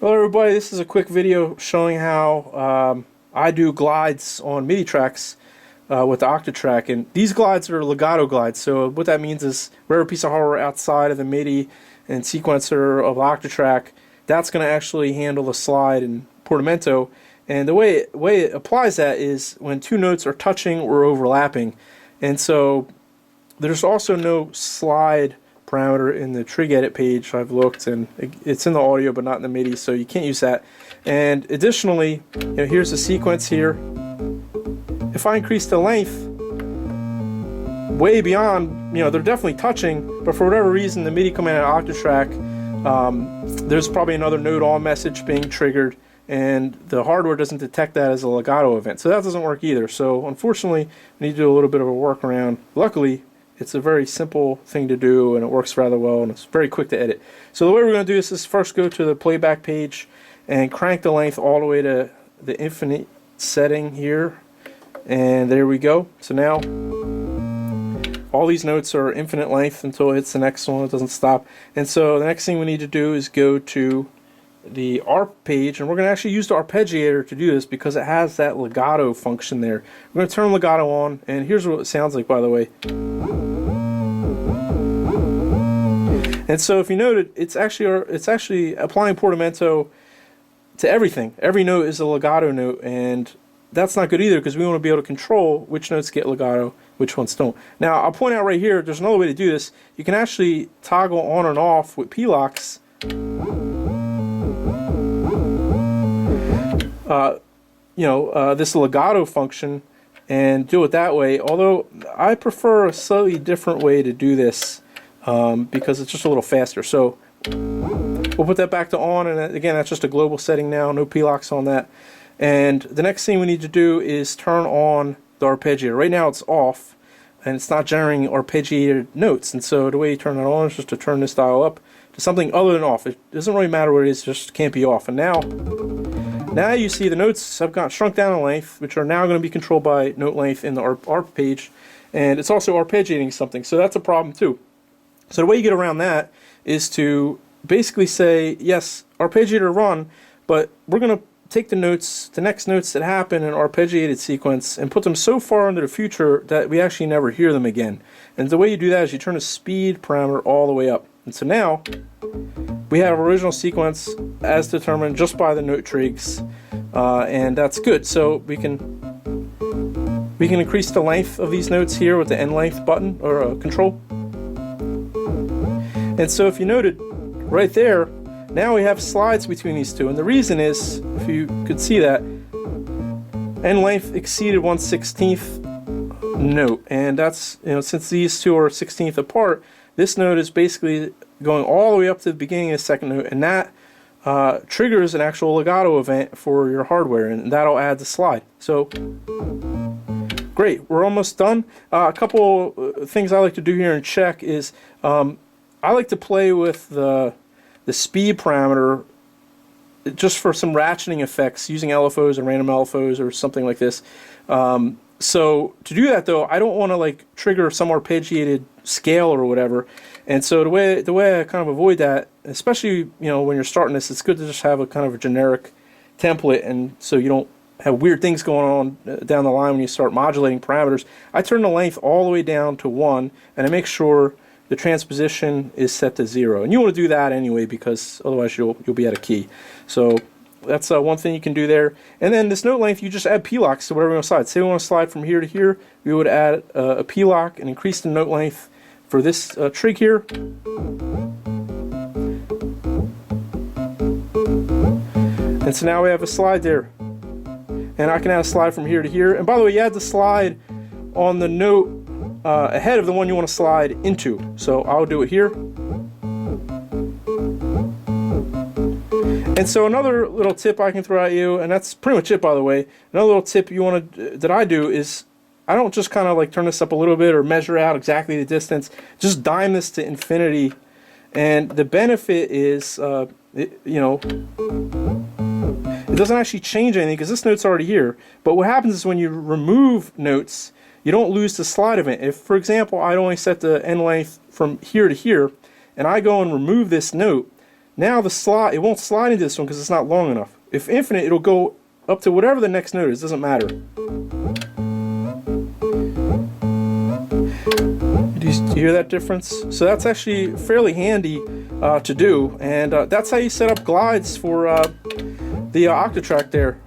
Hello everybody, this is a quick video showing how I do glides on MIDI tracks with the Octatrack, and these glides are legato glides. So what that means is whatever piece of hardware outside of the MIDI and sequencer of Octatrack, that's going to actually handle the slide in Portamento. And the way it applies that is when two notes are touching or overlapping. And so there's also no slide parameter in the trig edit page. I've looked, and it's in the audio but not in the MIDI, so you can't use that. And additionally, here's the sequence here. If I increase the length way beyond, they're definitely touching, but for whatever reason the MIDI command at Octatrack, there's probably another note on message being triggered, and the hardware doesn't detect that as a legato event, so that doesn't work either. So unfortunately I need to do a little bit of a workaround. Luckily it's a very simple thing to do, and it works rather well, and it's very quick to edit. So the way we're going to do this is first go to the playback page and crank the length all the way to the infinite setting here, and there we go. So now all these notes are infinite length until it hits the next one. It doesn't stop. And so the next thing we need to do is go to the ARP page, and we're going to actually use the arpeggiator to do this because it has that legato function there. We're going to turn legato on, and here's what it sounds like, by the way. And so if you noted, it's actually applying Portamento to everything. Every note is a legato note, and that's not good either because we want to be able to control which notes get legato, which ones don't. Now I'll point out right here, there's another way to do this. You can actually toggle on and off with P-locks this legato function and do it that way, although I prefer a slightly different way to do this because it's just a little faster. So we'll put that back to on, and again that's just a global setting now, no P-locks on that. And the next thing we need to do is turn on the arpeggiator. Right now it's off and it's not generating arpeggiated notes, and so the way you turn that on is just to turn this dial up to something other than off. It doesn't really matter what it is, just can't be off. And now you see the notes have got shrunk down in length, which are now going to be controlled by note length in the ARP page, and it's also arpeggiating something, so that's a problem too. So the way you get around that is to basically say, yes, arpeggiator run, but we're going to take the next notes that happen in an arpeggiated sequence and put them so far into the future that we actually never hear them again. And the way you do that is you turn the speed parameter all the way up. And so now we have original sequence as determined just by the note trigs, and that's good. So we can increase the length of these notes here with the end length button or control. And so if you noted right there, now we have slides between these two, and the reason is, if you could see that, end length exceeded 1/16th note, and that's, since these two are 1/16th apart, this note is basically going all the way up to the beginning of the second note, and that triggers an actual legato event for your hardware, and that'll add the slide. So great, we're almost done. A couple things I like to do here and check is I like to play with the speed parameter just for some ratcheting effects using LFOs and random LFOs or something like this. So to do that though, I don't want to trigger some arpeggiated scale or whatever. And so the way I kind of avoid that, especially when you're starting this, it's good to just have a kind of a generic template, and so you don't have weird things going on down the line when you start modulating parameters. I turn the length all the way down to 1, and I make sure the transposition is set to 0. And you want to do that anyway because otherwise you'll be out of key. So that's one thing you can do there. And then this note length, you just add P-locks to whatever you want to slide. Say we want to slide from here to here, we would add a P-lock and increase the note length for this trig here. And so now we have a slide there. And I can add a slide from here to here. And by the way, you add the slide on the note ahead of the one you want to slide into. So I'll do it here. And so another little tip I can throw at you, and that's pretty much it, by the way. Another little tip that I do is I don't just kind of turn this up a little bit or measure out exactly the distance. Just dime this to infinity, and the benefit is it doesn't actually change anything because this note's already here. But what happens is when you remove notes, you don't lose the slide event. If, for example, I only set the end length from here to here, and I go and remove this note, Now the slide, it won't slide into this one because it's not long enough. If infinite, it'll go up to whatever the next note is, doesn't matter. Do you hear that difference? So that's actually fairly handy to do, and that's how you set up glides for the Octatrack there.